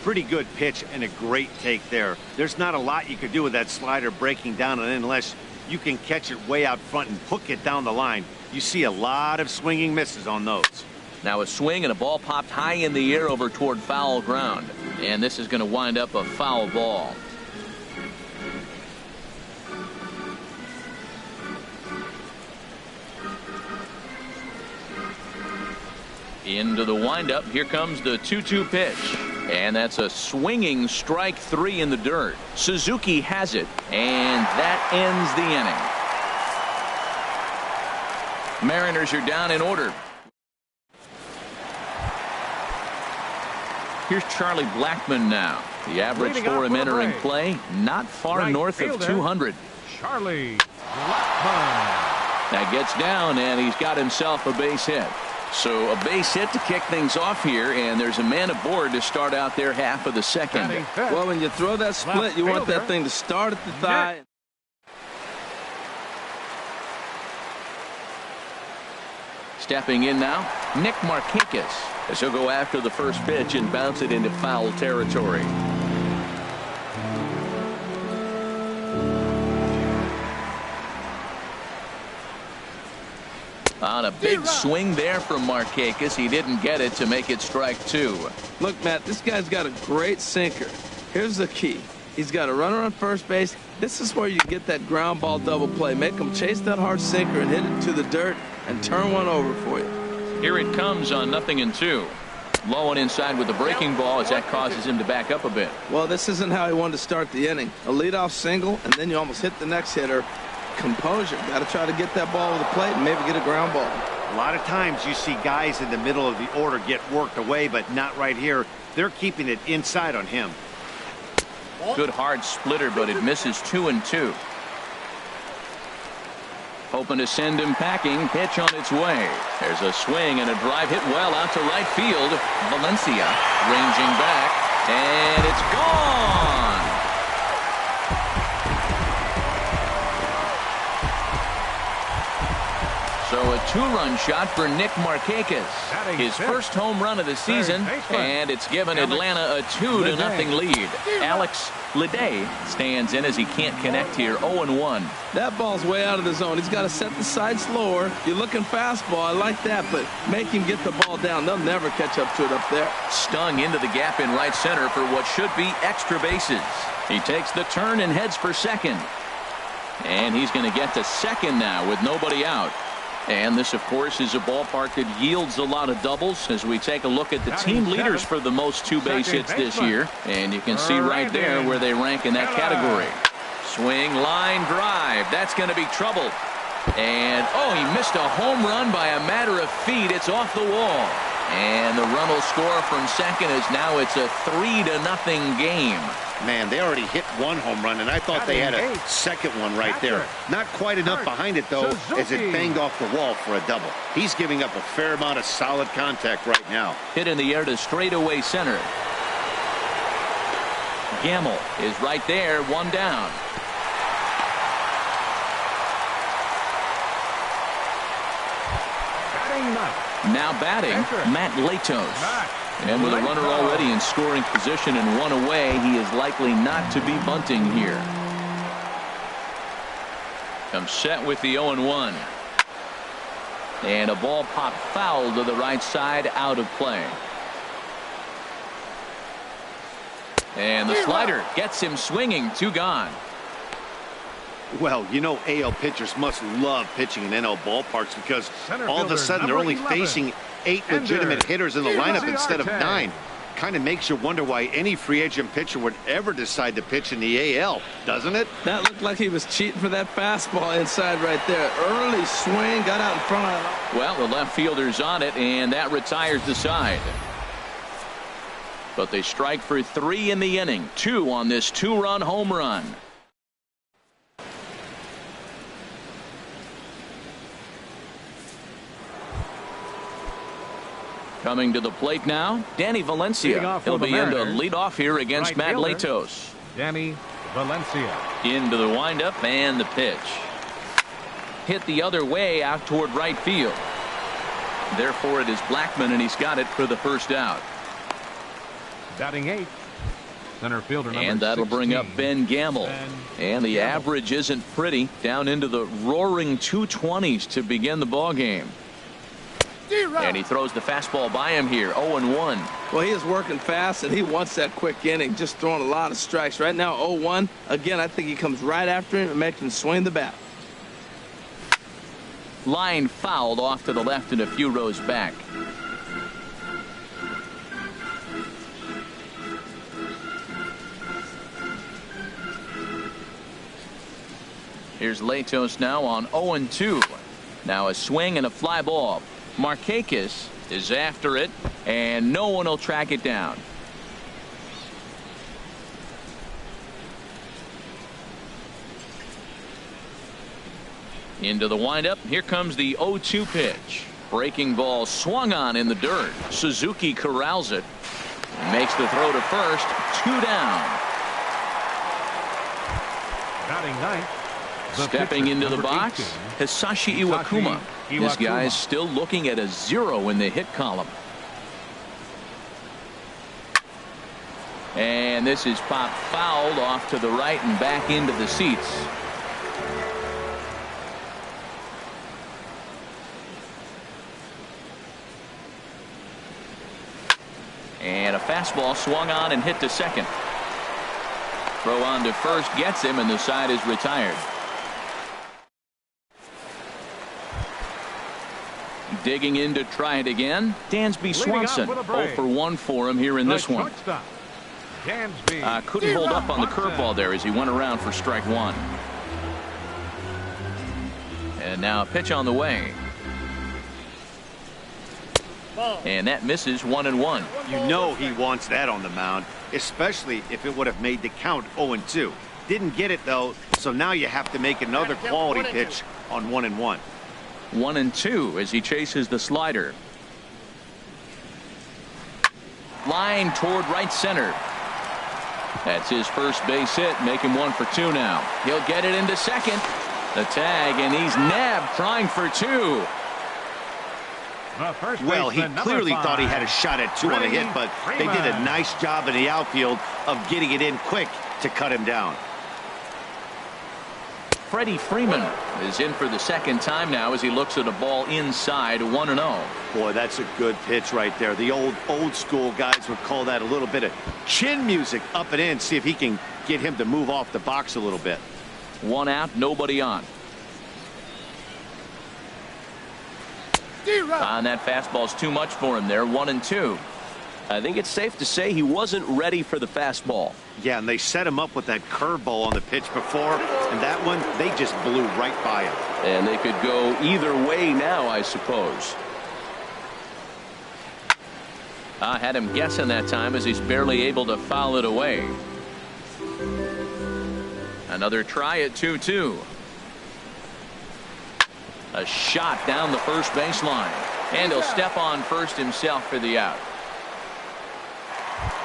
Pretty good pitch and a great take there. There's not a lot you could do with that slider breaking down and in unless you can catch it way out front and hook it down the line. You see a lot of swinging misses on those. Now a swing and a ball popped high in the air over toward foul ground. And this is going to wind up a foul ball. Into the windup. Here comes the 2-2 pitch. And that's a swinging strike 3 in the dirt. Suzuki has it. And that ends the inning. Mariners are down in order. Here's Charlie Blackmon now. The average for him entering play, not far north of 200. Charlie Blackmon. That gets down, and he's got himself a base hit. So a base hit to kick things off here, and there's a man aboard to start out their half of the second. Well, when you throw that split, you want that thing to start at the thigh. Stepping in now, Nick Markakis, as he'll go after the first pitch and bounce it into foul territory. On a big swing there from Markakis. He didn't get it to make it strike 2. Look, Matt, this guy's got a great sinker. Here's the key. He's got a runner on first base. This is where you get that ground ball double play. Make him chase that hard sinker and hit it to the dirt and turn one over for you. Here it comes on 0-2. Low and inside with the breaking ball as that causes him to back up a bit. Well, this isn't how he wanted to start the inning. A leadoff single, and then you almost hit the next hitter. Composure. Got to try to get that ball over the plate and maybe get a ground ball. A lot of times you see guys in the middle of the order get worked away, but not right here. They're keeping it inside on him. Good hard splitter, but it misses 2-2. Hoping to send him packing. Pitch on its way. There's a swing and a drive hit well out to right field. Valencia ranging back, and it's gone. So a 2-run shot for Nick Markakis. His first home run of the season, and it's given Atlanta a 2-0 lead. Alex Leday stands in as he can't connect here. 0-1. That ball's way out of the zone. He's got to set the side slower. You're looking fastball. I like that, but make him get the ball down. They'll never catch up to it up there. Stung into the gap in right center for what should be extra bases. He takes the turn and heads for second. And he's going to get to second now with nobody out. And this, of course, is a ballpark that yields a lot of doubles as we take a look at the team leaders for the most 2-base hits this year. And you can see right there where they rank in that category. Swing, line, drive. That's going to be trouble. And, oh, he missed a home run by a matter of feet. It's off the wall. And the run will score from second as now it's a 3-0 game. Man, they already hit one home run, and I thought they had a second one right there. Not quite enough behind it, though, as it banged off the wall for a double. He's giving up a fair amount of solid contact right now. Hit in the air to straightaway center. Gamble is right there, one down. Now batting, Matt Latos. And with a runner already in scoring position and one away, he is likely not to be bunting here. Comes set with the 0-1. And a ball popped foul to the right side, out of play. And the slider gets him swinging, 2 gone. Well, you know, AL pitchers must love pitching in NL ballparks because all of a sudden they're only facing 8 legitimate hitters in the lineup instead of 9. Kind of makes you wonder why any free agent pitcher would ever decide to pitch in the AL, doesn't it? That looked like he was cheating for that fastball inside right there. Early swing, got out in front of it. Well, the left fielder's on it, and that retires the side. But they strike for 3 in the inning. 2 on this 2-run home run. Coming to the plate now, Danny Valencia. He'll be in to lead off here against Matt Latos. Danny Valencia. Into the windup and the pitch. Hit the other way out toward right field. Therefore, it is Blackmon, and he's got it for the first out. Batting 8th, center fielder number And that'll 16. bring up Ben Gamble. And the average isn't pretty, down into the roaring 220s to begin the ball game. And he throws the fastball by him here, 0-1. Well, he is working fast, and he wants that quick inning, just throwing a lot of strikes. Right now, 0-1. Again, I think he comes right after him and makes him swing the bat. Line fouled off to the left and a few rows back. Here's Latos now on 0-2. Now a swing and a fly ball. Markakis is after it, and no one will track it down. Into the windup. Here comes the 0-2 pitch. Breaking ball swung on in the dirt. Suzuki corrals it. Makes the throw to first. 2 down. Batting 9th. Stepping into the box, 18, Hisashi Iwakuma. This guy's still looking at a 0 in the hit column. And this is popped fouled off to the right and back into the seats. And a fastball swung on and hit to second. Throw on to first gets him, and the side is retired. Digging in to try it again, Dansby Swanson. 0-for-1 for him here in this one. Couldn't hold up on the curveball there as he went around for strike 1. And now a pitch on the way. And that misses 1-1. You know he wants that on the mound, especially if it would have made the count 0-2. Didn't get it, though, so now you have to make another quality pitch on 1-1. 1-2 as he chases the slider. Line toward right center. That's his first base hit, making 1 for 2 now. He'll get it into second. The tag, and he's nabbed trying for 2. Well, he clearly thought he had a shot at 2 on a hit, but they did a nice job in the outfield of getting it in quick to cut him down. Freddie Freeman is in for the second time now as he looks at a ball inside, 1-0. Boy, that's a good pitch right there. The old school guys would call that a little bit of chin music up and in. See if he can get him to move off the box a little bit. 1 out, nobody on. And that fastball's too much for him there, 1-2. I think it's safe to say he wasn't ready for the fastball. Yeah, and they set him up with that curveball on the pitch before, and that one, they just blew right by him. And they could go either way now, I suppose. I had him guessing that time as he's barely able to foul it away. Another try at 2-2. A shot down the first baseline. And he'll step on first himself for the out.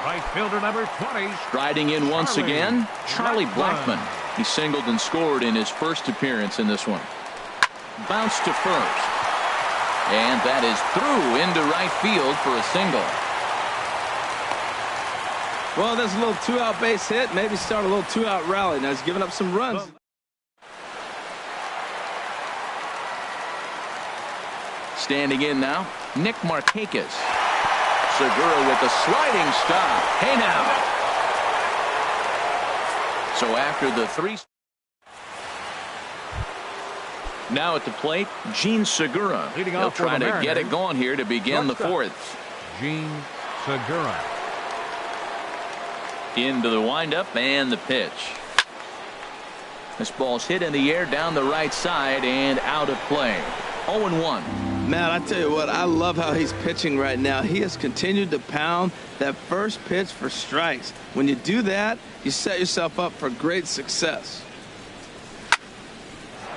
Right fielder number 20. Striding in once again, Charlie Blackmon. He singled and scored in his first appearance in this one. Bounced to first. And that is through into right field for a single. Well, there's a little 2-out base hit. Maybe start a little 2-out rally. Now he's giving up some runs. Standing in now, Nick Markakis. Segura with the sliding stop. Hey now. So after the 3. Now at the plate, Gene Segura. He'll try to get it going here to begin the 4th. Gene Segura. Into the windup and the pitch. This ball's hit in the air down the right side and out of play. 0-1. Man, I tell you what, I love how he's pitching right now. He has continued to pound that first pitch for strikes. When you do that, you set yourself up for great success.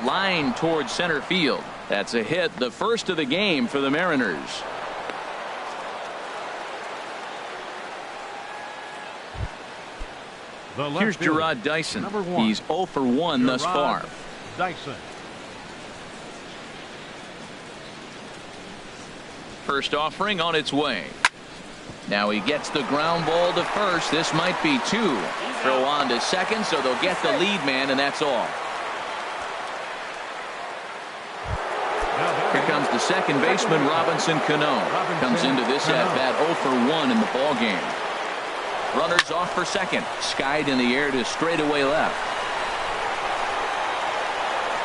Line towards center field. That's a hit, the first of the game for the Mariners. Here's Gerard Dyson. He's 0-for-1 thus far. Dyson. First offering on its way. Now he gets the ground ball to first. This might be two. Throw on to second, so they'll get the lead man, and that's all. Here comes the second baseman, Robinson Cano. Comes into this at-bat 0 for 1 in the ball game. Runners off for second. Skied in the air to straightaway left.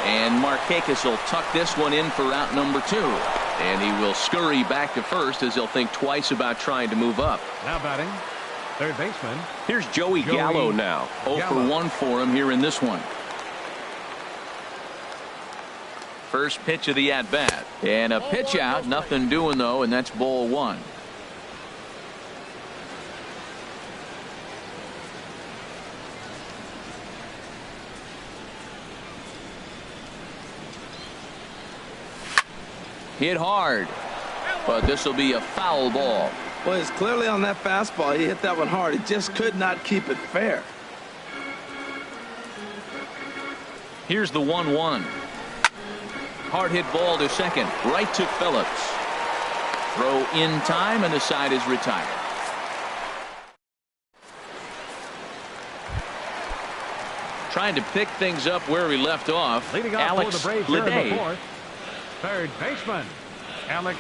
And Markakis will tuck this one in for out number 2. And he will scurry back to first as he'll think twice about trying to move up. Now batting, third baseman. Here's Joey Gallo now. 0 for 1 for him here in this one. First pitch of the at-bat. And a pitch out. Nothing doing, though, and that's ball 1. Hit hard, but this will be a foul ball. Well, he's clearly on that fastball. He hit that one hard. He just could not keep it fair. Here's the 1-1. Hard hit ball to second. Right to Phillips. Throw in time, and the side is retired. Trying to pick things up where we left off. Leading off Alex for the Braves here in the Leday. fourth. Third baseman, Alex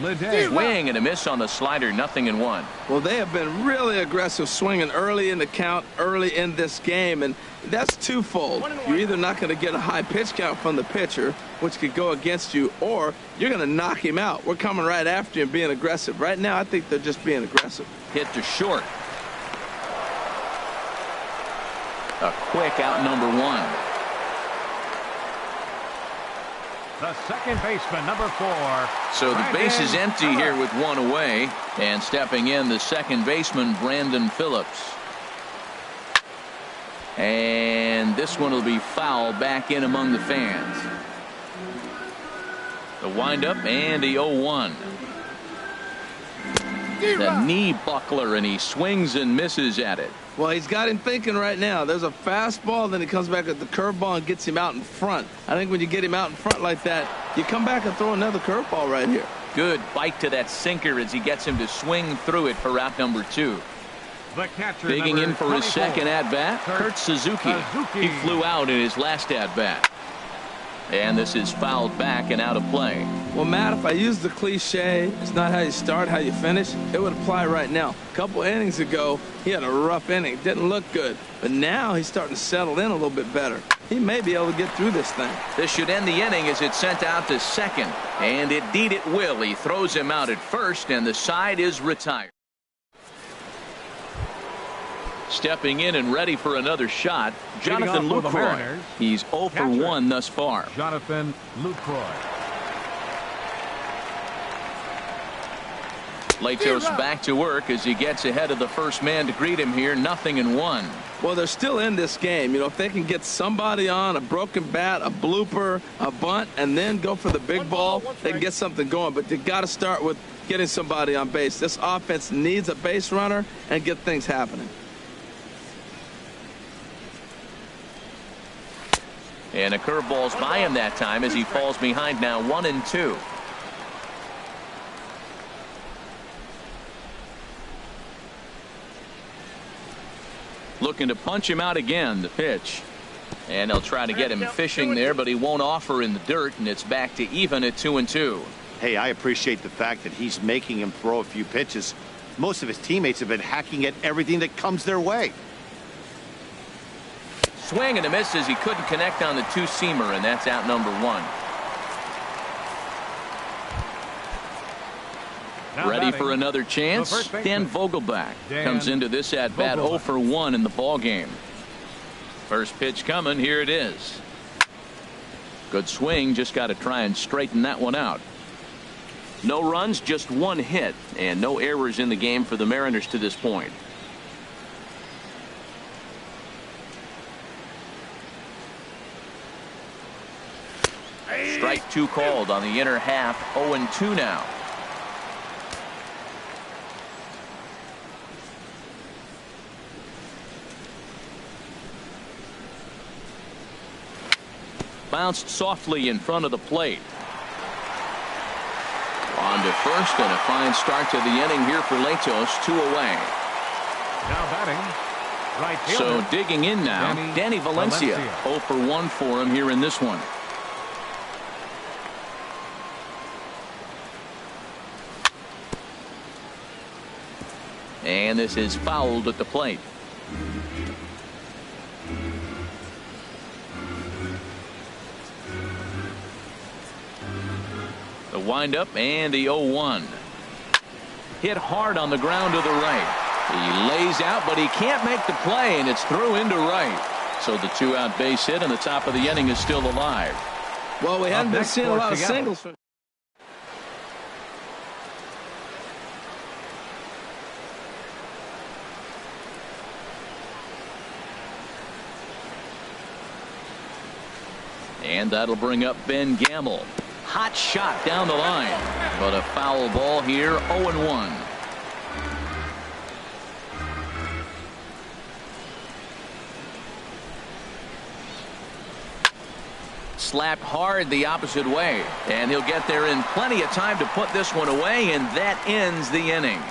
Leday. Swing and a miss on the slider. 0-1. Well, they have been really aggressive swinging early in the count, early in this game, and that's twofold. You're either not going to get a high pitch count from the pitcher, which could go against you, or you're going to knock him out. We're coming right after him being aggressive. Right now, I think they're just being aggressive. Hit to short. A quick out number 1. The second baseman, number 4. So the base is empty here with 1 away. And stepping in, the second baseman, Brandon Phillips. And this one will be foul back in among the fans. The windup and the 0-1. The knee buckler, and he swings and misses at it. Well, he's got him thinking right now. There's a fastball, then he comes back with the curveball and gets him out in front. I think when you get him out in front like that, you come back and throw another curveball right here. Good bite to that sinker as he gets him to swing through it for out number 2. The catcher, Digging in for 24. his second at-bat, Kurt Suzuki. He flew out in his last at-bat. And this is fouled back and out of play. Well, Matt, if I use the cliche, it's not how you start, how you finish, it would apply right now. A couple innings ago, he had a rough inning. Didn't look good. But now he's starting to settle in a little bit better. He may be able to get through this thing. This should end the inning as it's sent out to second. And indeed it will. He throws him out at first, and the side is retired. Stepping in and ready for another shot, Jonathan Lucroy. He's 0 for 1 thus far. Jonathan Lucroy. Latos back to work as he gets ahead of the first man to greet him here. 0-1. Well, they're still in this game. You know, if they can get somebody on, a broken bat, a blooper, a bunt, and then go for the big ball, they can get something going. But they got to start with getting somebody on base. This offense needs a base runner and get things happening. And a curveball's by him that time as he falls behind now 1-2. Looking to punch him out again, the pitch. And they'll try to get him fishing there, but he won't offer in the dirt, and it's back to even at 2-2. Hey, I appreciate the fact that he's making him throw a few pitches. Most of his teammates have been hacking at everything that comes their way. Swing and a miss as he couldn't connect on the two-seamer, and that's out number 1. Now Ready batting, for another chance? Dan Vogelbach comes into this at-bat 0 for 1 in the ball game. First pitch coming. Here it is. Good swing. Just got to try and straighten that one out. No runs, just 1 hit, and no errors in the game for the Mariners to this point. Strike 2 called on the inner half. 0-2 now. Bounced softly in front of the plate. On to first, and a fine start to the inning here for Latos, 2 away. Now batting, right So fielder, digging in now, Danny Valencia. 0 for 1 for him here in this one. And this is fouled at the plate. The windup and the 0-1. Hit hard on the ground to the right. He lays out, but he can't make the play, and it's through into right. So the 2-out base hit, and the top of the inning is still alive. Well, we haven't been seeing a lot of singles. And that'll bring up Ben Gamble. Hot shot down the line, but a foul ball here, 0-1. Slapped hard the opposite way, and he'll get there in plenty of time to put this one away, and that ends the inning.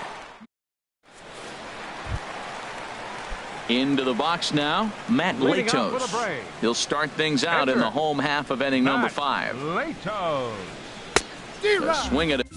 Into the box now, Matt Latos. He'll start things out in the home half of inning number 5. Latos. A swing at it.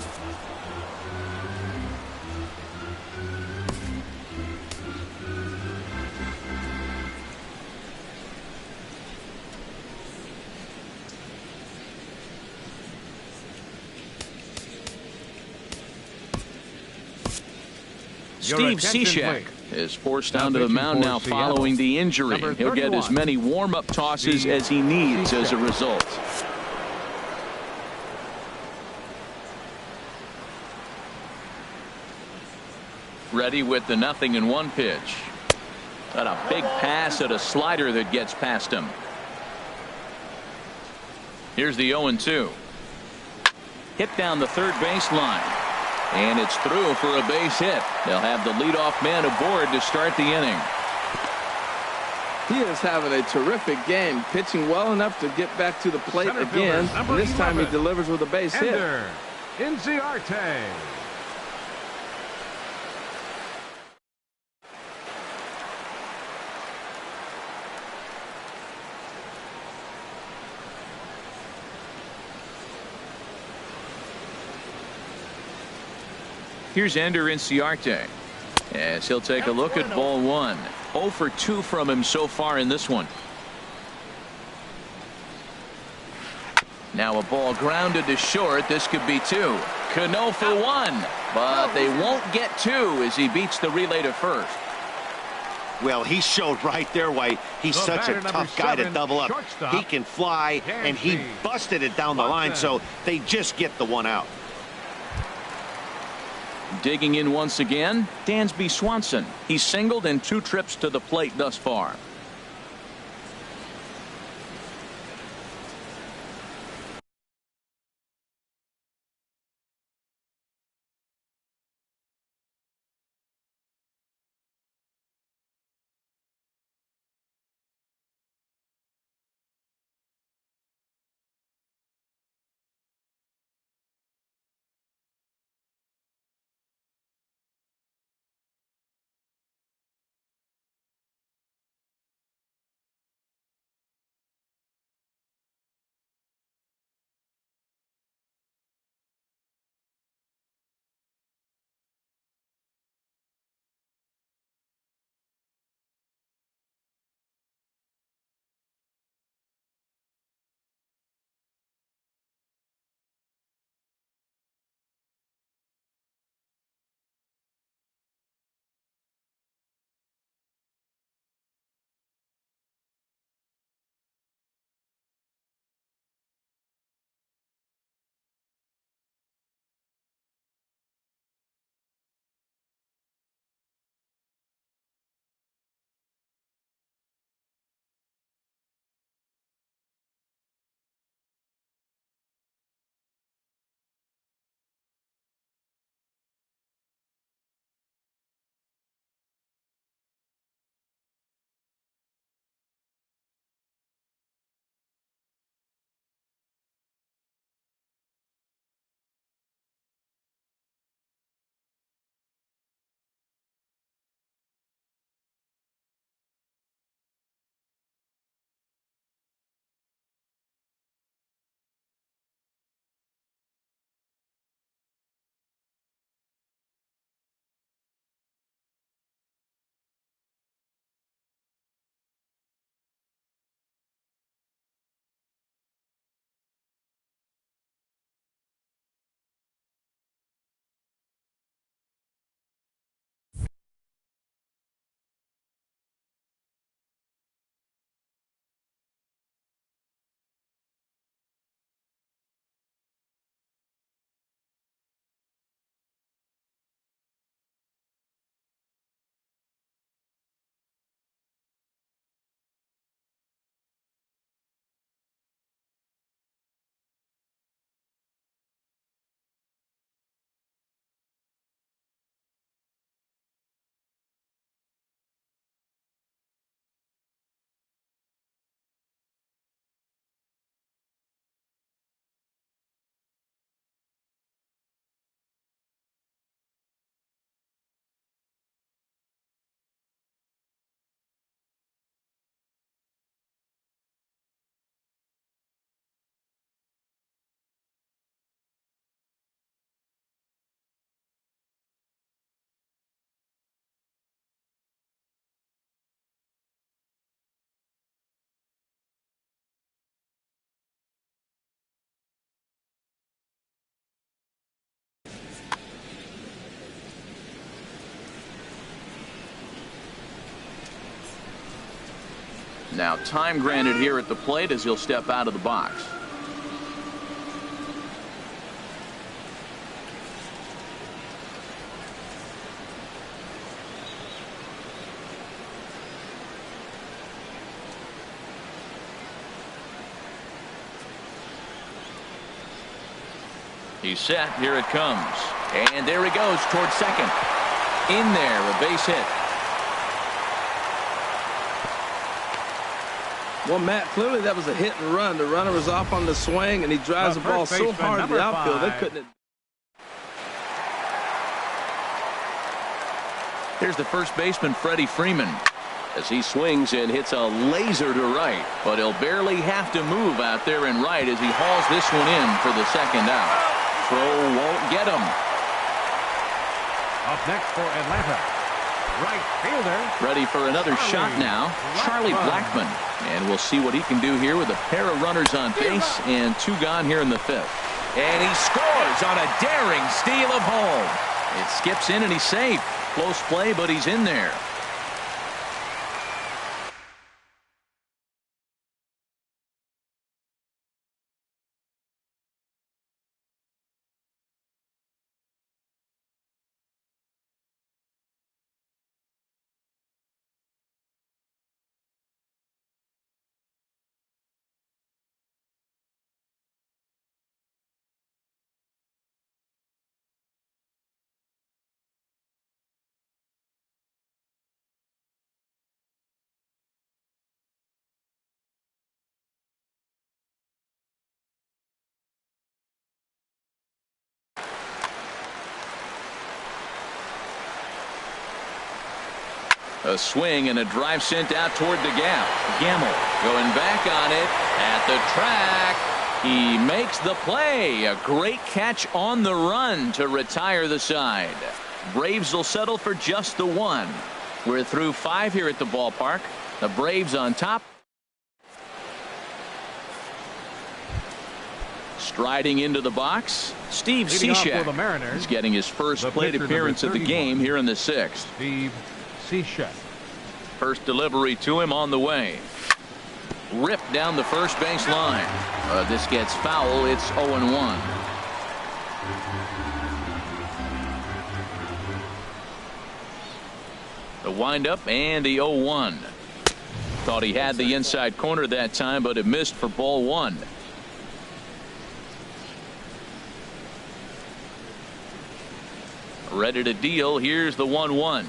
Steve Cishek is forced down to the mound now following the injury. He'll get as many warm-up tosses as he needs as a result. Ready with the 0-1 pitch. Got a big pass at a slider that gets past him. Here's the 0-2. Hit down the third baseline. And it's through for a base hit. They'll have the leadoff man aboard to start the inning. He is having a terrific game, pitching well enough to get back to the plate again. And this time he delivers with a base hit. Inciarte. Here's Ender Inciarte as he'll take a look at ball 1. 0 for 2 from him so far in this one. Now a ball grounded to short. This could be 2. Cano for 1, but they won't get 2 as he beats the relay to first. Well, he showed right there why he's such a tough guy to double up. He can fly, and he busted it down the line, so they just get the 1 out. Digging in once again, Dansby Swanson. He's singled in 2 trips to the plate thus far. Now time granted here at the plate as he'll step out of the box. He's set. Here it comes. And there he goes towards second. In there, a base hit. Well, Matt, clearly that was a hit and run. The runner was off on the swing, and he drives the ball so hard in the outfield, they couldn't. Here's the first baseman, Freddie Freeman. As he swings and hits a laser to right. But he'll barely have to move out there in right as he hauls this one in for the second out. Throw won't get him. Up next for Atlanta, right fielder. Ready for another shot now, Charlie Blackmon. And we'll see what he can do here with a pair of runners on base and 2 gone here in the 5th. And he scores on a daring steal of home. It skips in and he's safe. Close play, but he's in there. A swing and a drive sent out toward the gap. Gamble going back on it at the track. He makes the play. A great catch on the run to retire the side. Braves will settle for just the 1. We're through 5 here at the ballpark. The Braves on top. Striding into the box, Steve Cishek. He's getting his first plate appearance of the game here in the 6th. Steve Cishek. First delivery to him on the way. Ripped down the first base line. This gets foul. It's 0-1. The windup and the 0-1. Thought he had the inside corner that time, but it missed for ball 1. Ready to deal. Here's the 1-1.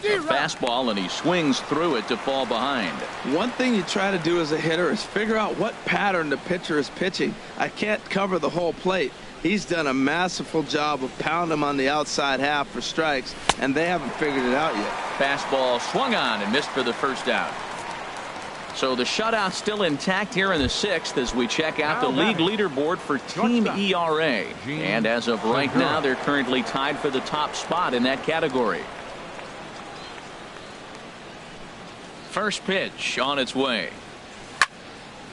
Fastball, and he swings through it to fall behind. One thing you try to do as a hitter is figure out what pattern the pitcher is pitching. I can't cover the whole plate. He's done a masterful job of pounding him on the outside half for strikes, and they haven't figured it out yet. Fastball swung on and missed for the first out. So the shutout still intact here in the 6th as we check out the league leaderboard for team ERA. And as of right now, they're currently tied for the top spot in that category. First pitch on its way.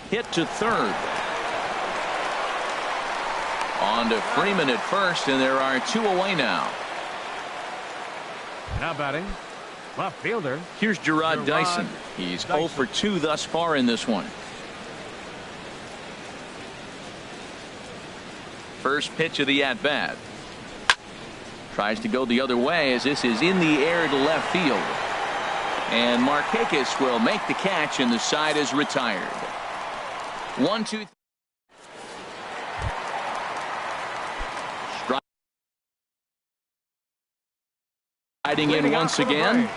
Hit to third. On to Freeman at first, and there are 2 away now. Now batting, left fielder. Here's Gerard Dyson. He's 0 for 2 thus far in this one. First pitch of the at-bat. Tries to go the other way as this is in the air to left field. And Markakis will make the catch, and the side is retired. 1-2. Striding in once again.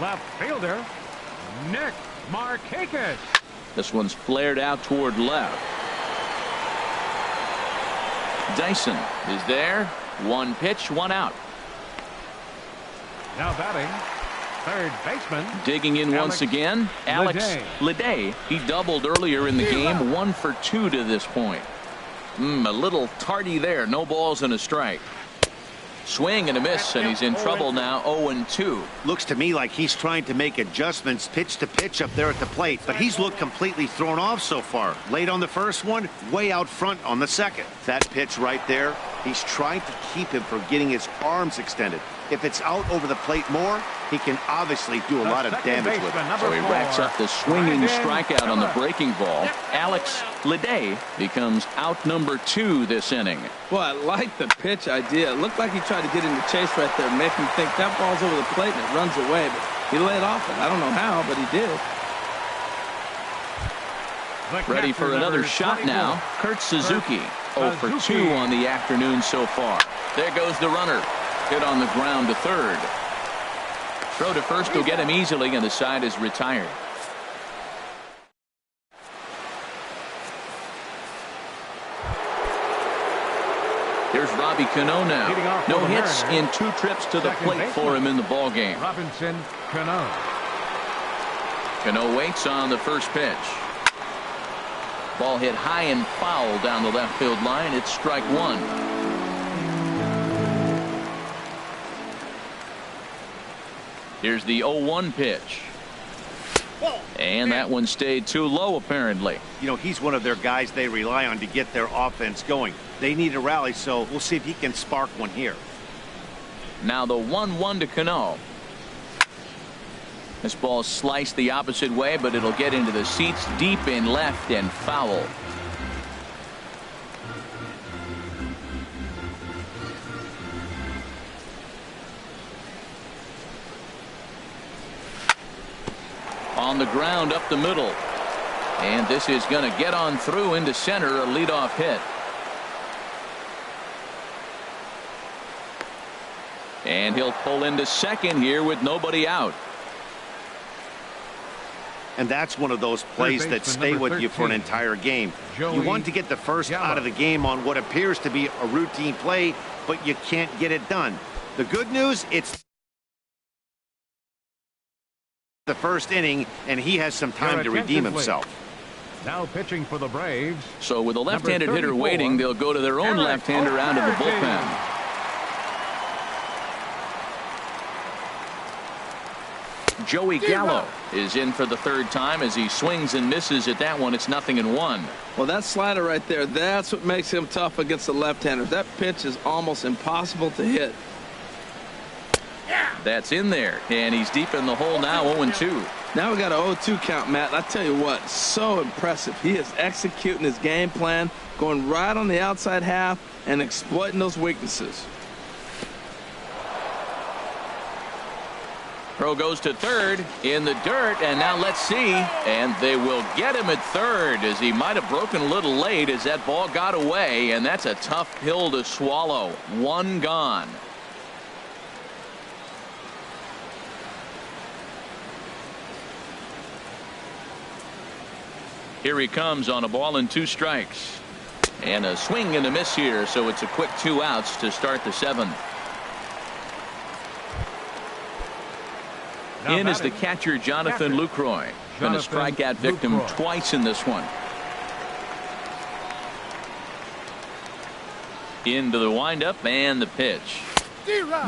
Left fielder, Nick Markakis. This one's flared out toward left. Dyson is there. 1 pitch, 1 out. Now batting, third baseman. Digging in once again, Alex Leday. He doubled earlier in the game. 1 for 2 to this point. A little tardy there. No balls and a strike. Swing and a miss, and he's in trouble now. 0-2. Looks to me like he's trying to make adjustments pitch to pitch up there at the plate, but he's looked completely thrown off so far. Late on the first one, way out front on the second. That pitch right there, he's trying to keep him from getting his arms extended. If it's out over the plate more, he can obviously do a lot of damage with it. So he racks up the swinging strikeout on the breaking ball. Alex Lede becomes out number 2 this inning. Well, I like the pitch idea. It looked like he tried to get into chase right there, make him think that ball's over the plate and it runs away. But he laid off it. I don't know how, but he did. Ready for another shot 24. Now. Kurt Suzuki. 0 for 2 on the afternoon so far. There goes the runner. Hit on the ground to third. Throw to first will get him easily, and the side is retired. Here's Robbie Cano now. No hits in 2 trips to the plate for him in the ball game. Robinson Cano. Cano waits on the first pitch. Ball hit high and foul down the left field line. It's strike 1. Here's the 0-1 pitch. And that one stayed too low, apparently. You know, he's one of their guys they rely on to get their offense going. They need a rally, so we'll see if he can spark one here. Now the 1-1 to Cano. This ball sliced the opposite way, but it'll get into the seats deep in left and foul. On the ground up the middle. And this is going to get on through into center, a leadoff hit. And he'll pull into second here with nobody out. And that's one of those plays that stay with you for an entire game. You want to get the first out of the game on what appears to be a routine play, but you can't get it done. The good news, it's the first inning, and he has some time to redeem himself. Now pitching for the Braves. So with a left-handed hitter waiting, they'll go to their own left-hander out of the bullpen. Joey Gallo is in for the third time as he swings and misses at that one. It's 0-1. Well, that slider right there, that's what makes him tough against the left-handers. That pitch is almost impossible to hit. That's in there, and he's deep in the hole now, 0-2. Now we got an 0-2 count, Matt. I tell you what, so impressive. He is executing his game plan, going right on the outside half and exploiting those weaknesses. Throw goes to third in the dirt, and now let's see. And they will get him at third, as he might have broken a little late as that ball got away, and that's a tough pill to swallow. 1 gone. Here he comes on a ball and 2 strikes. And a swing and a miss here, so it's a quick 2 outs to start the 7th. In is the catcher, Jonathan Lucroy. Been a strikeout victim twice in this one. Into the windup and the pitch.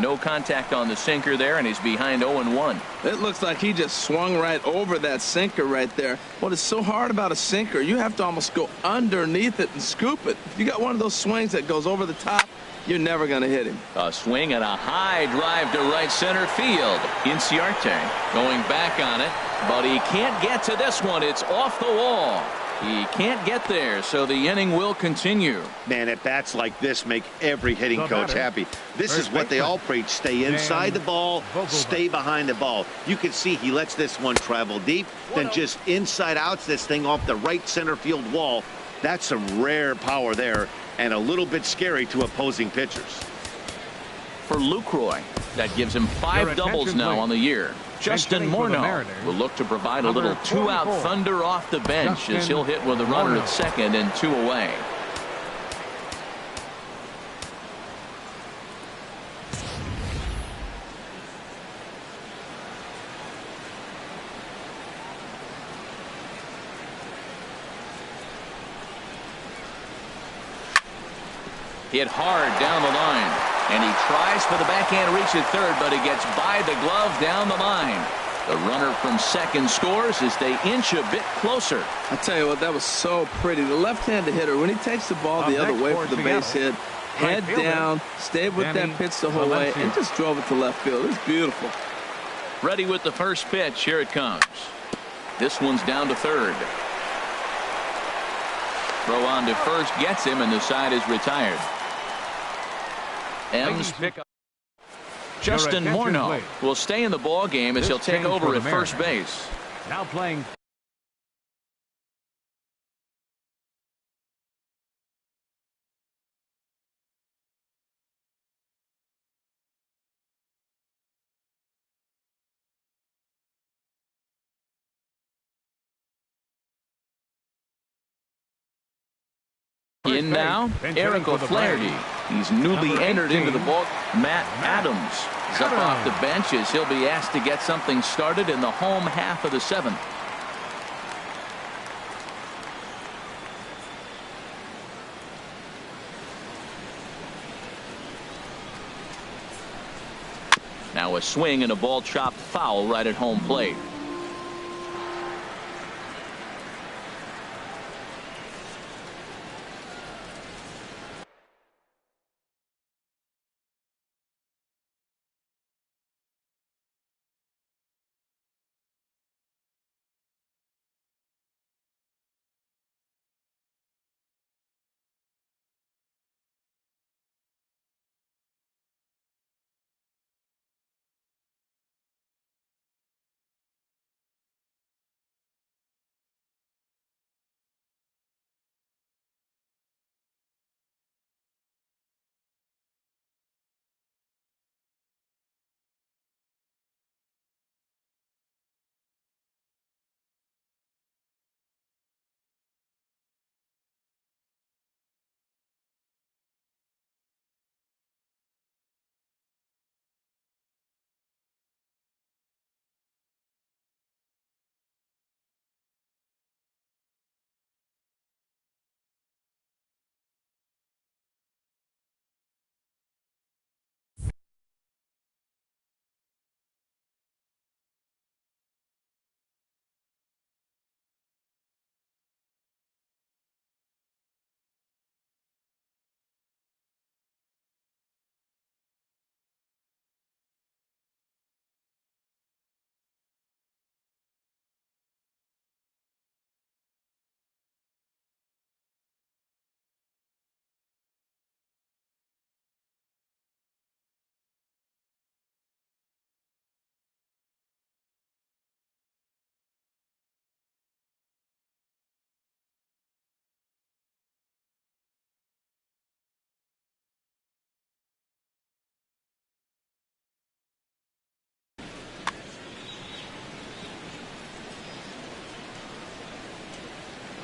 No contact on the sinker there, and he's behind 0-1. It looks like he just swung right over that sinker right there. What is so hard about a sinker, you have to almost go underneath it and scoop it. If you got one of those swings that goes over the top, you're never going to hit him. A swing and a high drive to right center field. Inciarte going back on it, but he can't get to this one. It's off the wall. He can't get there, so the inning will continue. Man, at bats like this make every hitting coach happy. This is what they all preach. Stay inside the ball, stay behind the ball. You can see he lets this one travel deep, then just inside outs this thing off the right center field wall. That's some rare power there, and a little bit scary to opposing pitchers. For Lucroy, that gives him 5 doubles now on the year. Justin Morneau will look to provide a little 2-out thunder off the bench as he'll hit with a runner at second and 2 away. Hit hard down the line. And he tries for the backhand reach at third, but he gets by the glove down the line. The runner from second scores as they inch a bit closer. I tell you what, that was so pretty. The left-handed hitter, when he takes the ball the other way for the base hit, Head down, stayed with that pitch the whole way, and just drove it to left field. It's beautiful. Ready with the first pitch. Here it comes. This one's down to third. Throw on to first gets him, and the side is retired. M's pick up. Justin Morneau will stay in the ball game as he'll take over at first base. Now playing. In now, Eric O'Flaherty. He's newly entered into the ball. Matt Adams is up off the bench as he'll be asked to get something started in the home half of the seventh. Now a swing and a ball chopped foul right at home plate.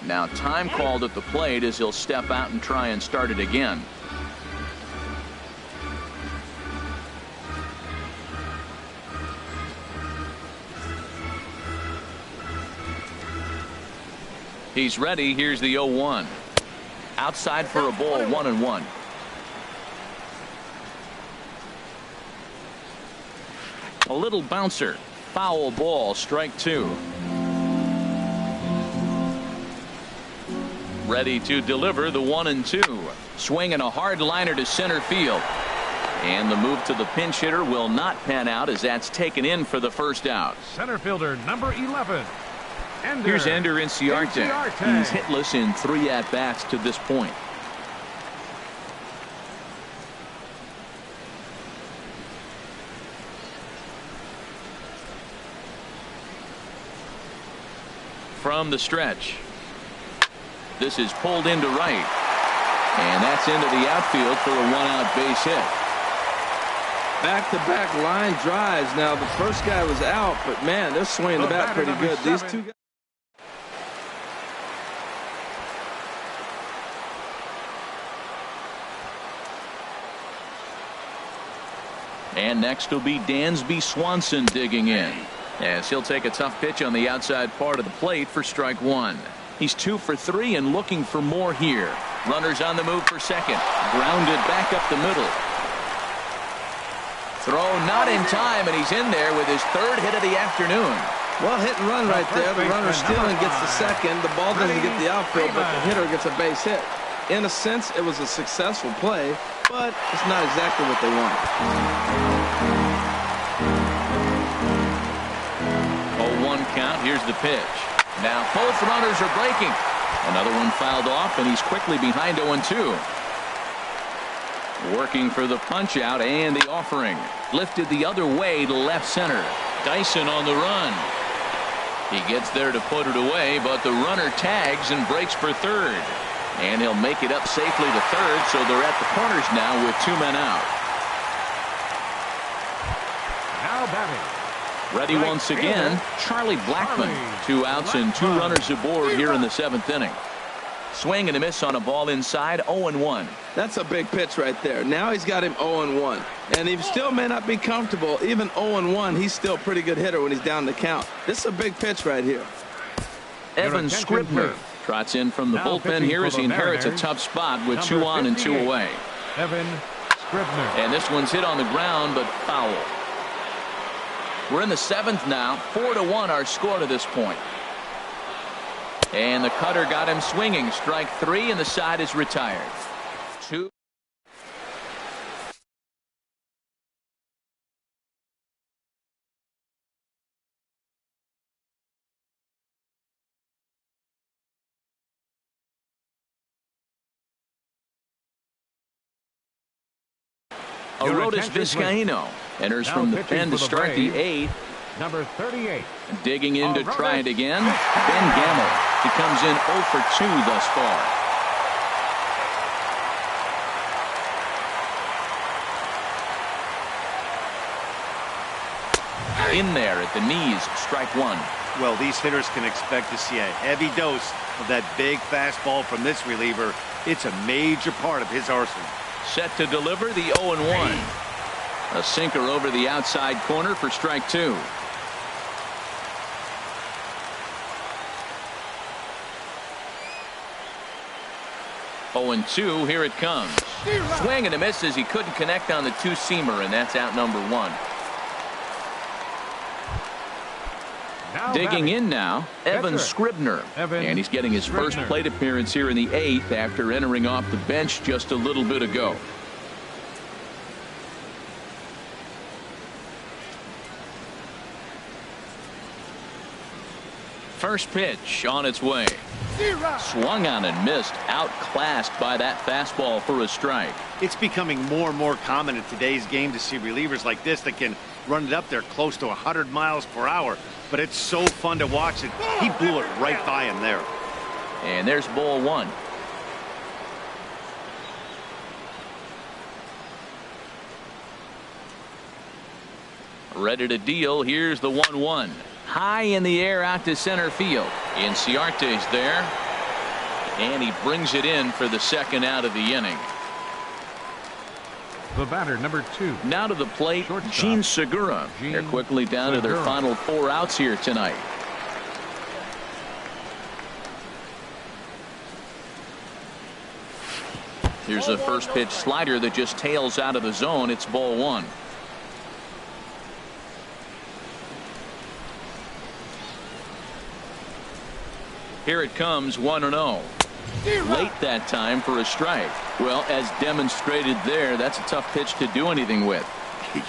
Now time called at the plate as he'll step out and try and start it again. He's ready. Here's the 0-1. Outside for a ball, 1-1. A little bouncer. Foul ball, strike two. Ready to deliver the 1-2. Swinging a hard liner to center field. And the move to the pinch hitter will not pan out as that's taken in for the first out. Center fielder number 11. Here's Ender Inciarte. He's hitless in 3 at-bats to this point. From the stretch. This is pulled into right. And that's into the outfield for a 1-out base hit. Back-to-back line drives. Now, the first guy was out, but, man, they're swinging the bat pretty good. These two guys. And next will be Dansby Swanson digging in, as he'll take a tough pitch on the outside part of the plate for strike one. He's 2 for 3 and looking for more here. Runners on the move for second. Grounded back up the middle. Throw not in time, and he's in there with his 3rd hit of the afternoon. Well, hit and run right there. The runner stealing gets the second. The ball doesn't get the outfield, but the hitter gets a base hit. In a sense, it was a successful play, but it's not exactly what they wanted. 0-1 count. Here's the pitch. Now both runners are breaking. Another one fouled off, and he's quickly behind 0-2. Working for the punch out and the offering. Lifted the other way to left center. Dyson on the run. He gets there to put it away, but the runner tags and breaks for third. And he'll make it up safely to third, so they're at the corners now with 2 men out. Now batting. Ready once again, Charlie Blackmon. 2 outs and 2 runners aboard here in the 7th inning. Swing and a miss on a ball inside, 0-1. That's a big pitch right there. Now he's got him 0-1. And he still may not be comfortable. Even 0-1, he's still a pretty good hitter when he's down the count. This is a big pitch right here. Evan Scribner trots in from the bullpen here as he inherits a tough spot with 2 on and 2 away. Evan Scribner. And this one's hit on the ground, but foul. We're in the 7th now. 4-1 our score to this point. And the cutter got him swinging. Strike 3, and the side is retired. 2. Arodys Vizcaíno enters from the pen to start the 8th. Number 38. Digging in to try it again. Ben Gamel. He comes in 0 for 2 thus far. In there at the knees, strike 1. Well, these hitters can expect to see a heavy dose of that big fastball from this reliever. It's a major part of his arsenal. Set to deliver the 0-1. A sinker over the outside corner for strike 2. And 2, here it comes. Swing and a miss as he couldn't connect on the 2-seamer, and that's out number 1. Digging in now, Evan Scribner. And he's getting his first plate appearance here in the 8th after entering off the bench just a little bit ago. First pitch on its way. Swung on and missed, outclassed by that fastball for a strike. It's becoming more and more common in today's game to see relievers like this that can run it up there close to 100 miles per hour. But it's so fun to watch it. He blew it right by him there. And there's ball 1. Ready to deal. Here's the 1-1. High in the air out to center field. Inciarte's there. And he brings it in for the 2nd out of the inning. The batter, number 2. Now to the plate, Gene Segura. They're quickly down to their final 4 outs here tonight. Here's a first pitch slider that just tails out of the zone. It's ball 1. Here it comes, 1-0. Late that time for a strike. Well, as demonstrated there, that's a tough pitch to do anything with.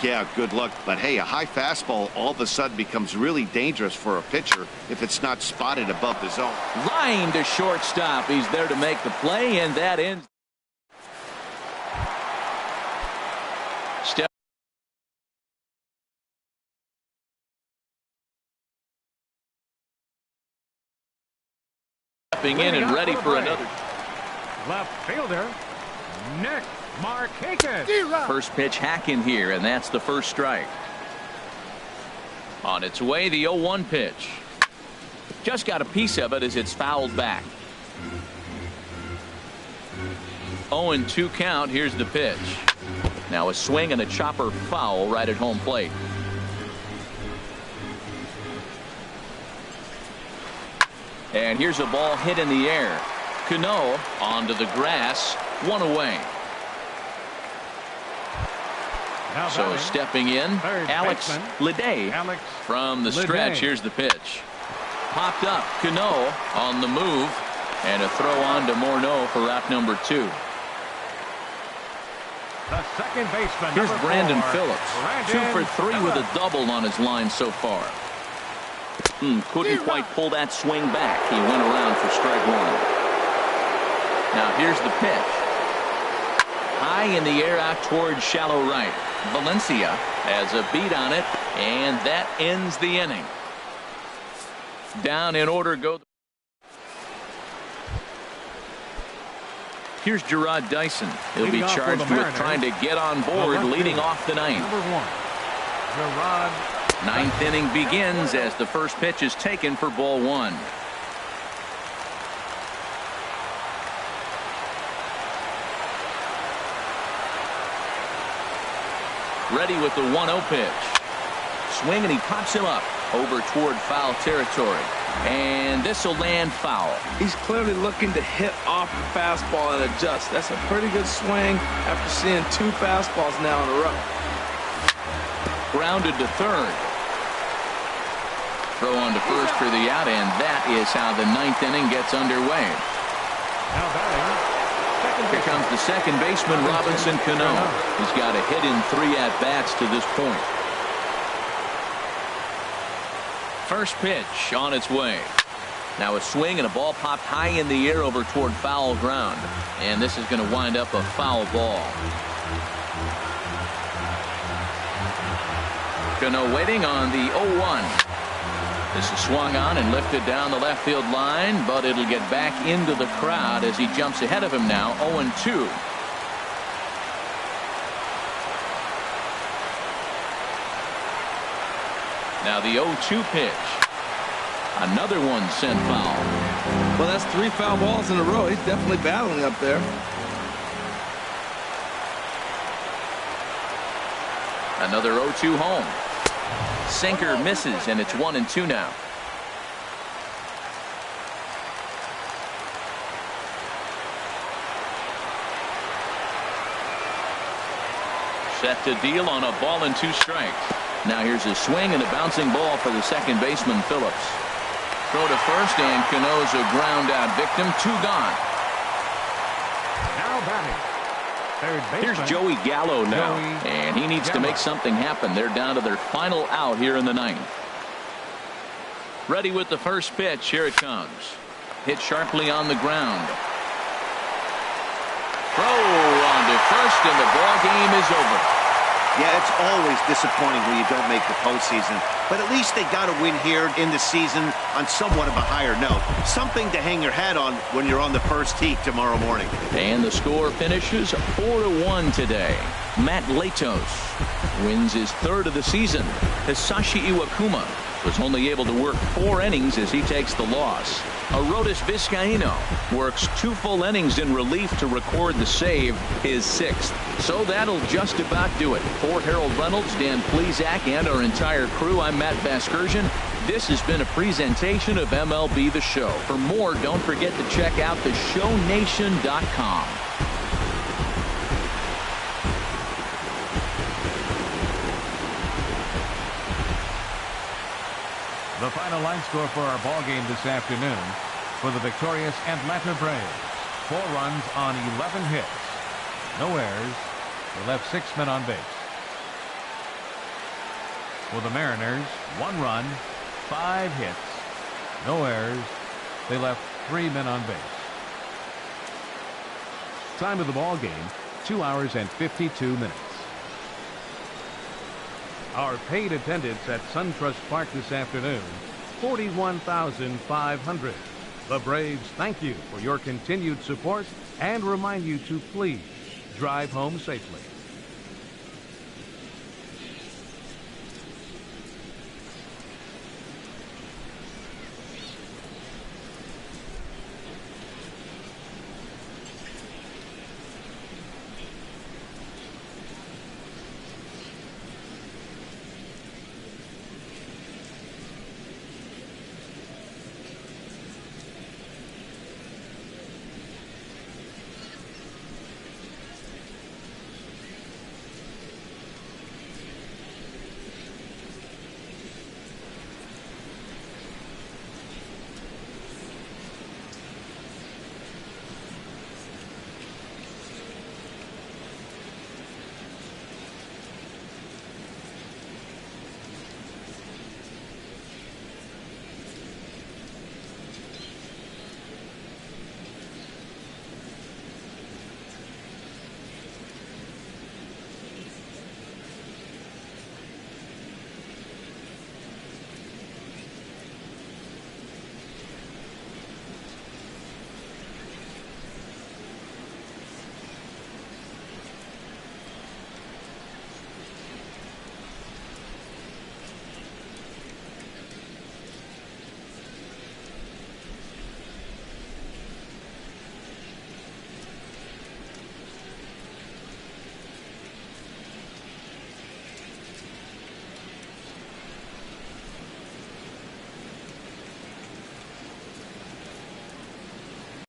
Yeah, good luck. But hey, a high fastball all of a sudden becomes really dangerous for a pitcher if it's not spotted above the zone. Line to shortstop. He's there to make the play, and that ends. Stepping in and ready for another. Left fielder, Nick Markakis. First pitch hack in here, and that's the first strike. On its way, the 0-1 pitch. Just got a piece of it as it's fouled back. 0-2 count. Here's the pitch. Now a swing and a chopper foul right at home plate. And here's a ball hit in the air. Cano onto the grass, 1 away. So stepping in, Alex Leday from the stretch. Here's the pitch. Popped up. Cano on the move. And a throw on to Morneau for route number 2. The second baseman. Here's Brandon 4, Phillips. Brandon 2 for 3 with a double on his line so far. Couldn't quite pull that swing back. He went around for strike 1. Now here's the pitch. High in the air out towards shallow right. Valencia has a beat on it, and that ends the inning. Down in order go. Here's Gerard Dyson. He'll be charged with trying to get on board, leading off the ninth. Number 1, Gerard. Ninth inning begins as the first pitch is taken for ball 1. Ready with the 1-0 pitch. Swing, and he pops him up over toward foul territory. And this will land foul. He's clearly looking to hit off the fastball and adjust. That's a pretty good swing after seeing 2 fastballs now in a row. Grounded to third. Throw on to first for the out, and that is how the ninth inning gets underway. Now batting. Here comes the second baseman, Robinson Cano. He's got a hit in 3 at-bats to this point. First pitch on its way. Now a swing, and a ball popped high in the air over toward foul ground. And this is going to wind up a foul ball. Cano waiting on the 0-1. This is swung on and lifted down the left field line, but it'll get back into the crowd as he jumps ahead of him now, 0-2. Now the 0-2 pitch. Another one sent foul. Well, that's 3 foul balls in a row. He's definitely battling up there. Another 0-2 home. Sinker misses, and it's 1-2 now. Set to deal on a ball and 2 strikes. Now here's a swing and a bouncing ball for the second baseman, Phillips. Throw to first, and Cano's a ground out victim. 2 gone. Now batting. Third baseman. Here's Joey Gallo now, and he needs to make something happen. They're down to their final out here in the ninth. Ready with the first pitch. Here it comes. Hit sharply on the ground. Throw on to first, and the ball game is over. Yeah, it's always disappointing when you don't make the postseason. But at least they got a win here in the season on somewhat of a higher note. Something to hang your hat on when you're on the first tee tomorrow morning. And the score finishes 4-1 today. Matt Latos wins his 3rd of the season. Hisashi Iwakuma was only able to work 4 innings as he takes the loss. Arodys Vizcaíno works 2 full innings in relief to record the save, his 6th. So that'll just about do it. For Harold Reynolds, Dan Plesac, and our entire crew, I'm Matt Vasgersian. This has been a presentation of MLB The Show. For more, don't forget to check out theshownation.com. The final line score for our ball game this afternoon for the victorious Atlanta Braves. 4 runs on 11 hits. No errors. They left 6 men on base. For the Mariners, 1 run, 5 hits. No errors. They left 3 men on base. Time of the ball game, 2 hours and 52 minutes. Our paid attendance at SunTrust Park this afternoon, 41,500. The Braves thank you for your continued support and remind you to please drive home safely.